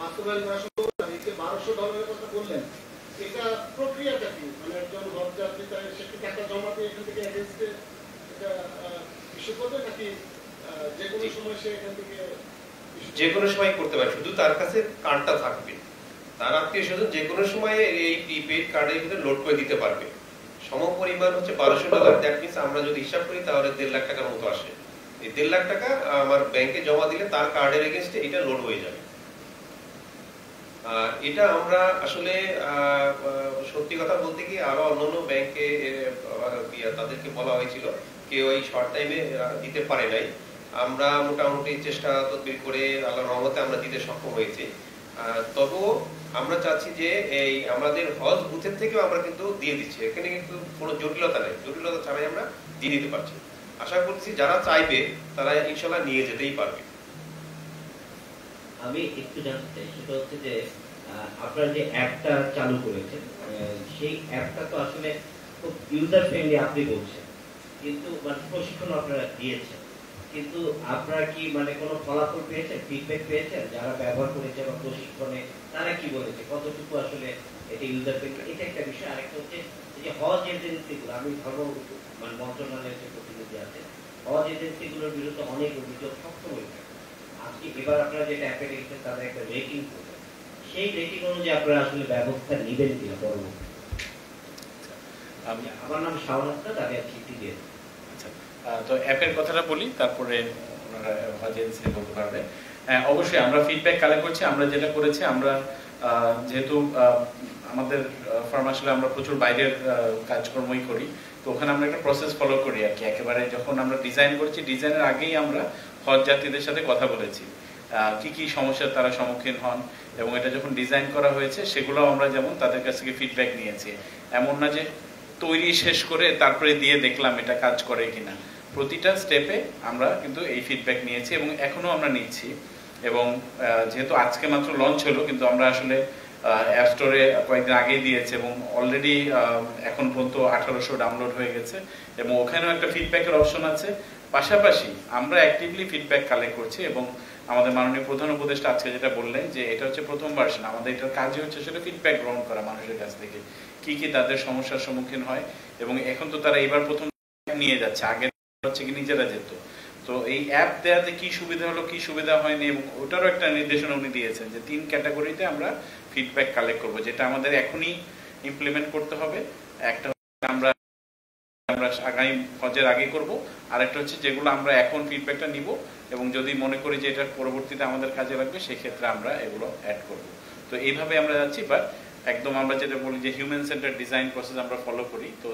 বাস্তবায়ন করা সম্ভব? এই যে $1200 কথা বললেন, এটা প্রক্রিয়াটা কি? মানে একজন হজ যাত্রী তার সেটা টাকা জমা দিয়ে এখান থেকে এগেইনস্টে এটা ইস্যু করবে, নাকি যে কোনো সময় সে এখান থেকে যে কোনো সময় করতে পারে, শুধু তার কাছে কার্ডটা থাকবে। তার আত্মীয় স্বজন যে কোনো সময় এই প্রিপেড কার্ডের ভিতরে লোড করে দিতে পারবে। সমপরিমাণ হচ্ছে $1200। দ্যাট মিনস আমরা যদি হিসাব করি তাহলে 1.5 লাখ টাকার মতো আসে। এই 1.5 লাখ টাকা আমার ব্যাংকে জমা দিলে তার কার্ডের এগেইনস্টে এটা লোড হয়ে যাবে। এটা আমরা আসলে সত্যি কথা বলতে কি আরো অন্যান্য ব্যাংকে তাদেরকে বলা হয়েছিল, কেউ এই শর্ট টাইমে দিতে পারে নাই। আমরা মোটামুটি চেষ্টা তদবির করে আল্লাহর রহমতে আমরা দিতে সক্ষম হয়েছি। তবুও আমরা চাচ্ছি যে এই আমাদের হজ বুথের থেকেও আমরা কিন্তু দিয়ে দিচ্ছি, এখানে কিন্তু কোনো জটিলতা নেই, জটিলতা ছাড়াই আমরা দিয়ে দিতে পারছি। আশা করছি যারা চাইবে তারা ইনশাল্লাহ নিয়ে যেতেই পারবে। আমি একটু জানতে চাই, সেটা হচ্ছে যে আপনারা যে অ্যাপটা চালু করেছেন, সেই অ্যাপটা তো আসলে খুব ইউজার ফ্রেন্ডলি আপনি বলছেন, কিন্তু মানে প্রশিক্ষণ আপনারা দিয়েছেন, কিন্তু আপনারা কি মানে কোনো ফলাফল পেয়েছেন, ফিডব্যাক পেয়েছেন যারা ব্যবহার করেছে বা প্রশিক্ষণে তারা কি বলেছে, কতটুকু আসলে এটা ইউজার ফ্রেন্ডলি? এটা একটা বিষয়। আরেকটা হচ্ছে যে হজ এজেন্সিগুলো, আমি ধর্ম মানে মন্ত্রণালয়ের যে প্রতিনিধি আছে, হজ এজেন্সিগুলোর বিরুদ্ধে অনেক অভিযোগ সবসময় থাকে। আজকে এবার আপনারা যেটা অ্যাপে রেখেছেন তাদের একটা রেটিং করবেন, সেই রেটিং অনুযায়ী আপনারা আসলে ব্যবস্থা নেবেন কিনা পরবর্তী? আমার নাম শাওন আক্তার, আমি চিঠি দিয়ে। আচ্ছা, তো অ্যাপের কথাটা বলি, তারপরে ওনারা এজেন্সি বলতে পারবে। হ্যাঁ, অবশ্যই আমরা ফিডব্যাক কালেক্ট করছি। আমরা যেটা করেছি, আমরা যেহেতু আমাদের ফার্ম আসলে আমরা প্রচুর বাইরের কাজকর্মই করি, তো ওখানে আমরা একটা প্রসেস ফলো করি আর কি। একেবারে যখন আমরা ডিজাইন করছি, ডিজাইনের আগেই আমরা হজ যাত্রীদের সাথে কথা বলেছি কি কি সমস্যার তারা সম্মুখীন হন, এবং এটা যখন ডিজাইন করা হয়েছে সেগুলো আমরা যেমন তাদের কাছ থেকে ফিডব্যাক নিয়েছি। এমন না যে তৈরি শেষ করে তারপরে দিয়ে দেখলাম এটা কাজ করে কিনা, প্রতিটা স্টেপে আমরা কিন্তু এই ফিডব্যাক নিয়েছি এবং এখনো আমরা নিচ্ছি। এবং যেহেতু আজকে মাত্র লঞ্চ হলো, কিন্তু আমরা আসলে অ্যাপ স্টোরে কয়েকদিন আগেই দিয়েছে এবং অলরেডি এখন পর্যন্ত 1800 ডাউনলোড হয়ে গেছে, এবং ওখানেও একটা ফিডব্যাকের অপশন আছে। পাশাপাশি আমরা অ্যাক্টিভলি ফিডব্যাক কালেক্ট করছি, এবং আমাদের মাননীয় প্রধান উপদেষ্টা আজকে যেটা বললেন যে এটা হচ্ছে প্রথম ভার্সন, আমাদের এটার কাজই হচ্ছে সেটা ফিডব্যাক গ্রহণ করা মানুষের কাছ থেকে, কি কি তাদের সমস্যার সম্মুখীন হয়। এবং এখন তো তারা এবার প্রথম নিয়ে যাচ্ছে, আগে হচ্ছে কি নিজেরা যেত, তো এই অ্যাপ দেওয়াতে কি সুবিধা হলো কি সুবিধা হয়নি এবং ওটারও একটা নির্দেশনা উনি দিয়েছেন যে 3 ক্যাটাগরিতে আমরা ফিডব্যাক কালেক্ট করব, যেটা আমাদের এখনই ইমপ্লিমেন্ট করতে হবে। একটা আমরা আগামী হজের আগে করব, আর একটা হচ্ছে যেগুলো আমরা এখন ফিডব্যাকটা নিব এবং যদি মনে করি যে এটা পরবর্তীতে আমাদের কাজে লাগবে সেই ক্ষেত্রে আমরা এগুলো অ্যাড করব। তো এইভাবে আমরা যাচ্ছি, বাট একদম আমরা যেটা বলি যে হিউম্যান সেন্টার ডিজাইন প্রসেস আমরা ফলো করি। তো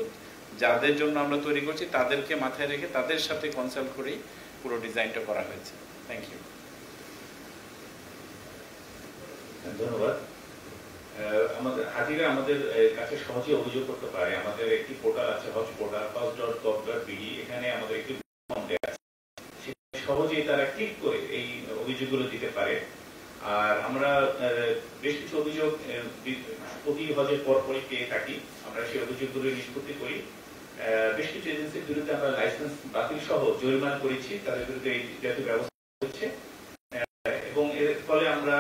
যাদের জন্য আমরা তৈরি করছি তাদেরকে মাথায় রেখে তাদের সাথে কনসাল্ট করেই পুরো ডিজাইনটা করা হয়েছে। Thank you. ধন্যবাদ। আমাদের হাজিরা আমাদের কাছে সহজে অভিযোগ করতে পারে। আমাদের একটি পোর্টাল আছে, হজ পোর্টাল hajj.gov.bd, এখানে আমাদের একটি সহজেই তারা ক্লিক করে এই অভিযোগগুলো দিতে পারে। আর আমরা বেশ কিছু অভিযোগ প্রতি হজের পরপরই পেয়ে থাকি, আমরা সেই অভিযোগগুলো নিষ্পত্তি করি। বেশ কিছু এজেন্সির বিরুদ্ধে আমরা লাইসেন্স বাতিল সহ জরিমানা করেছি, তাদের বিরুদ্ধে এই জাতীয় ব্যবস্থা হচ্ছে এবং এর ফলে আমরা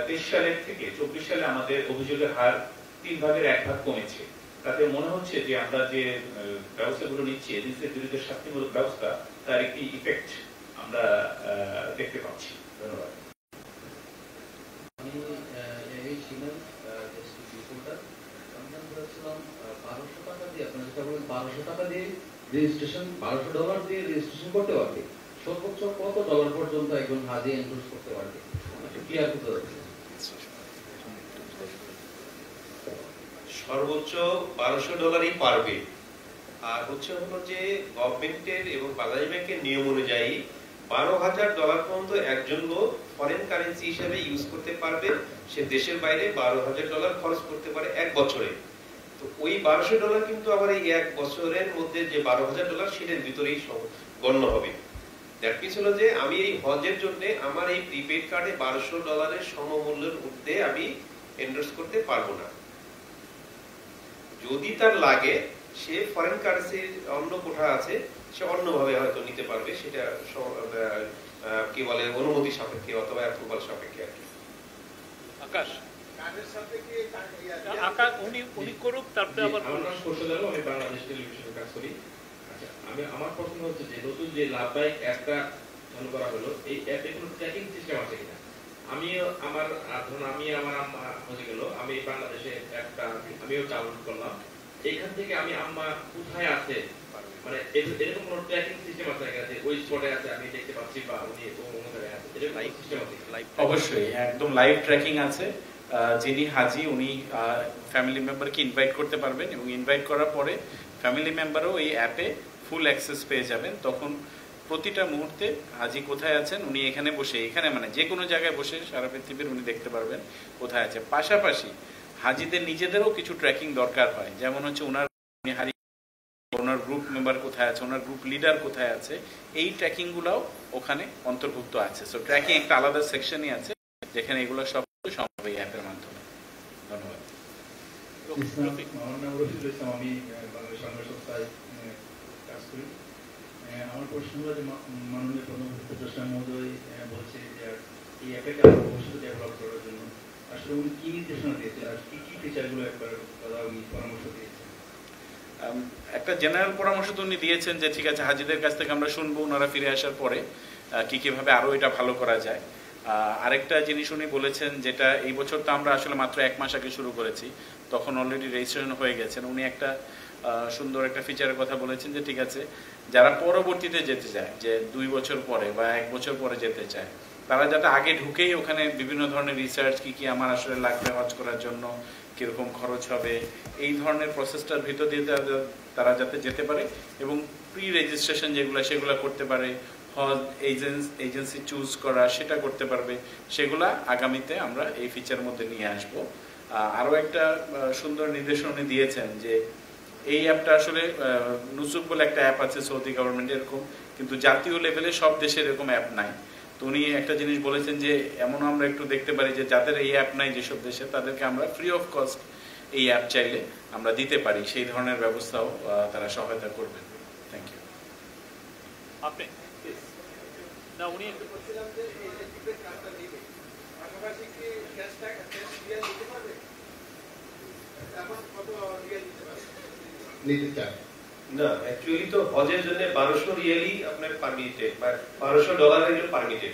23 সালের থেকে 24 সালে আমাদের অভিযোগের হার 3 ভাগের 1 ভাগ কমেছে। তাতে মনে হচ্ছে যে আমরা যে ব্যবস্থাগুলো নিচ্ছি এজেন্সির বিরুদ্ধে শাস্তিমূলক ব্যবস্থা, তার একটি ইফেক্ট আমরা দেখতে পাচ্ছি। ধন্যবাদ। আমি এই সিমেন্ট রিপোর্টার সন্ধান করেছিলাম 1200 টাকা দিয়ে, আপনার যেটা বলেন 1200 টাকা দিয়ে রেজিস্ট্রেশন, $1200 দিয়ে রেজিস্ট্রেশন করতে পারবে। সর্বোচ্চ কত ডলার পর্যন্ত একজন হাজি এনরোল করতে পারবে? ক্লিয়ার করতে পারবে। সর্বোচ্চ $1200 পারবে। আর হচ্ছে হলো যে গভর্নমেন্টের এবং বাংলাদেশ ব্যাংকের নিয়ম অনুযায়ী $12,000 পর্যন্ত একজন লোক ফরেন কারেন্সি হিসেবে ইউজ করতে পারবে। সে দেশের বাইরে $12,000 খরচ করতে পারে 1 বছরে। তো ওই $1200 কিন্তু আবার এই 1 বছরের মধ্যে যে $12,000 সেটার ভিতরেই গণ্য হবে। দ্যাট মিনস হলো যে আমি এই হজের জন্য আমার এই প্রিপেড কার্ডে $1200 সমমূল্যের ঊর্ধ্বে আমি এন্ডোর্স করতে পারবো না। যদি তার লাগে সে ফরেন কারেন্সির অন্য কোঠা আছে, সে অন্যভাবে হয়তো নিতে পারবে, সেটা কি বলে অনুমতি সাপেক্ষে অথবা অ্যাপ্রুভাল সাপেক্ষে আর কি। আকাশ আকাশ উনি করুক, তারপরে আবার আমার নাম কৌশল আলম, আমি বাংলাদেশ টেলিভিশনে কাজ করি। আচ্ছা, আমার প্রশ্ন হচ্ছে যে নতুন যে লাভবাহিক অ্যাপটা চালু করা হলো, এই অ্যাপে কোনো ট্র্যাকিং সিস্টেম আছে কিনা? আমিও আমার ধরুন আমি আমার আম্মা হয়ে গেল, আমি বাংলাদেশে অ্যাপটা আমিও চালু করলাম, এখান থেকে আমি আম্মা কোথায় আছে মানে এরকম কোনো ট্র্যাকিং সিস্টেম আছে কিনা যে ওই স্পটে আছে আমি দেখতে পাচ্ছি বা উনি অন্য জায়গায় আছে, এরকম লাইভ সিস্টেম আছে? অবশ্যই একদম লাইভ ট্র্যাকিং আছে। যিনি হাজি উনি ফ্যামিলি মেম্বারকে ইনভাইট করতে পারবেন এবং ইনভাইট করার পরে ফ্যামিলি মেম্বারও এই অ্যাপে ফুল অ্যাক্সেস পেয়ে যাবেন। তখন প্রতিটা মুহূর্তে হাজি কোথায় আছেন উনি এখানে বসে, এখানে মানে যে কোনো জায়গায় বসে সারা পৃথিবীর উনি দেখতে পারবেন কোথায় আছে। পাশাপাশি হাজিদের নিজেদেরও কিছু ট্র্যাকিং দরকার হয়, যেমন হচ্ছে ওনার গ্রুপ মেম্বার কোথায় আছে, ওনার গ্রুপ লিডার কোথায় আছে, এই ট্র্যাকিংগুলোও ওখানে অন্তর্ভুক্ত আছে। সো ট্র্যাকিং একটা আলাদা সেকশনই আছে যেখানে এগুলো সব সম্ভব এই অ্যাপের মাধ্যমে। ধন্যবাদ। আমার নাম রফিকুল ইসলাম, আমি বাংলাদেশ সংবাদ সংস্থায় কাজ করি। আমার প্রশ্ন হলো যে মাননীয় প্রধান উপদেষ্টা মহোদয় বলছে যে এই অ্যাপটাকে আরো ভবিষ্যতে ডেভেলপ করার জন্য আসলে উনি কি নির্দেশনা দিয়েছেন আর কি কি ফিচারগুলো একবার পরামর্শ দিয়েছেন? একটা জেনারেল পরামর্শ তো উনি দিয়েছেন যে ঠিক আছে হাজিদের কাছ থেকে আমরা শুনবো ওনারা ফিরে আসার পরে কিভাবে আরো এটা ভালো করা যায়। আরেকটা জিনিস উনি বলেছেন যেটা এই বছর তো আমরা আসলে মাত্র 1 মাস আগে শুরু করেছি, তখন অলরেডি রেজিস্ট্রেশন হয়ে গেছেন। উনি একটা সুন্দর একটা ফিচারের কথা বলেছেন যে ঠিক আছে যারা পরবর্তীতে যেতে চায়, যে 2 বছর পরে বা 1 বছর পরে যেতে চায়, তারা যাতে আগে ঢুকেই ওখানে বিভিন্ন ধরনের রিসার্চ কি আমার আসলে লাগবে হজ করার জন্য, কিরকম খরচ হবে, এই ধরনের প্রসেসটার ভিতর দিয়ে তারা যাতে যেতে পারে এবং প্রি রেজিস্ট্রেশন যেগুলো সেগুলো করতে পারে, হজ এজেন্সি চুজ করা সেটা করতে পারবে, সেগুলা আগামীতে আমরা এই ফিচারের মধ্যে নিয়ে আসব। আরও একটা সুন্দর নির্দেশনা উনি দিয়েছেন যে এই অ্যাপটা আসলে নুসুক বলে একটা অ্যাপ আছে সৌদি গভর্নমেন্ট এরকম, কিন্তু জাতীয় লেভেলে সব দেশে এরকম অ্যাপ নাই। তো উনি একটা জিনিস বলেছেন যে এমন আমরা একটু দেখতে পারি যে যাদের এই অ্যাপ নাই যেসব দেশে, তাদেরকে আমরা ফ্রি অফ কস্ট এই অ্যাপ চাইলে আমরা দিতে পারি, সেই ধরনের ব্যবস্থাও তারা সহায়তা করবেন। Thank you. আপনি না উনি বলছিলাম যে এই যে টিপের কার্ডটা নেবে পাশাপাশি কি ক্যাশব্যাক রিয়াল দিতে পারবে? এখন কত রিয়াল দিতে পারবে? নিতে চায় না, অ্যাকচুয়ালি তো হজের জন্য 1200 রিয়ালই আপনার পারমিটেড, বা $1200 পারমিটেড,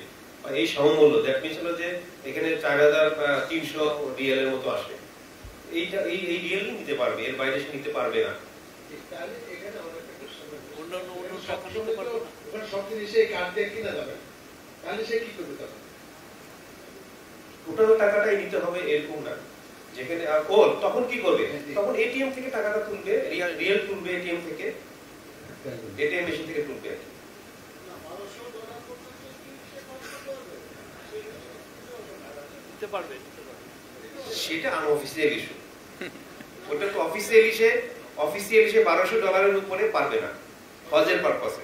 এই সমমূল্য। দ্যাট মিনস হলো যে এখানে 4300 রিয়ালের মতো আসে। এইটা এই রিয়ালই নিতে পারবে, এর বাইরে সে নিতে পারবে না। সব জিনিসে কার্ড দিয়ে কিনা যাবে, তাহলে সে কি করবে? টোটাল টাকাটাই নিতে হবে এরকম না। যেখানে তখন কি করবে? তখন এটিএম থেকে টাকাটা তুলবে, রিয়েল তুলবে এটিএম থেকে, এটিএম মেশিন থেকে তুলবে। সেটা আনঅফিসিয়াল ইস্যু। ওটা তো অফিসিয়ালি সে $1200 উপরে পারবে না হজের পারপাসে।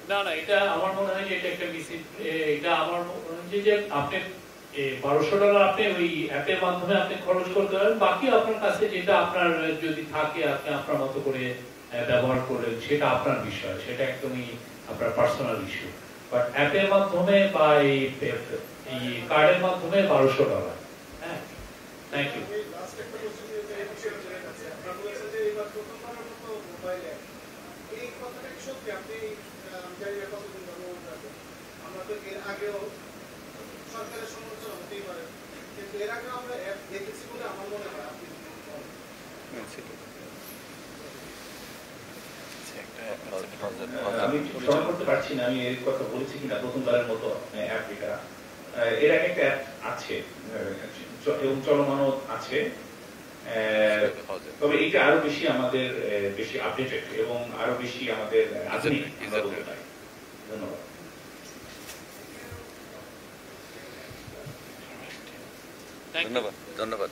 না, এটা আমার মনে হয় যে এটা একটা এটা আমার মনে হয় যে আপনি $1200 আপনি ওই অ্যাপের মাধ্যমে আপনি খরচ করতে পারেন, বাকি আপনার কাছে যেটা আপনার যদি থাকে আপনি আপনার মতো করে ব্যবহার করলেন, সেটা আপনার বিষয়, সেটা একদমই আপনার পার্সোনাল ইস্যু। বাট অ্যাপের মাধ্যমে বা এই কার্ডের মাধ্যমে $1200। হ্যাঁ, থ্যাংক ইউ। সরকারের সমালোচনা হতেই পারে, কিন্তু এর আগে আমরা অ্যাপ দেখেছি বলে আমার মনে হয় আপনি আমি স্মরণ করতে পারছি না আমি এর কথা বলেছি কিনা প্রথমবারের মতো অ্যাপ। এটা এর আগে একটা অ্যাপ আছে এবং চলমানও আছে, তবে এটা আরো বেশি আমাদের বেশি আপডেটেড এবং আরো বেশি আমাদের আধুনিক। ধন্যবাদ। ধন্যবাদ।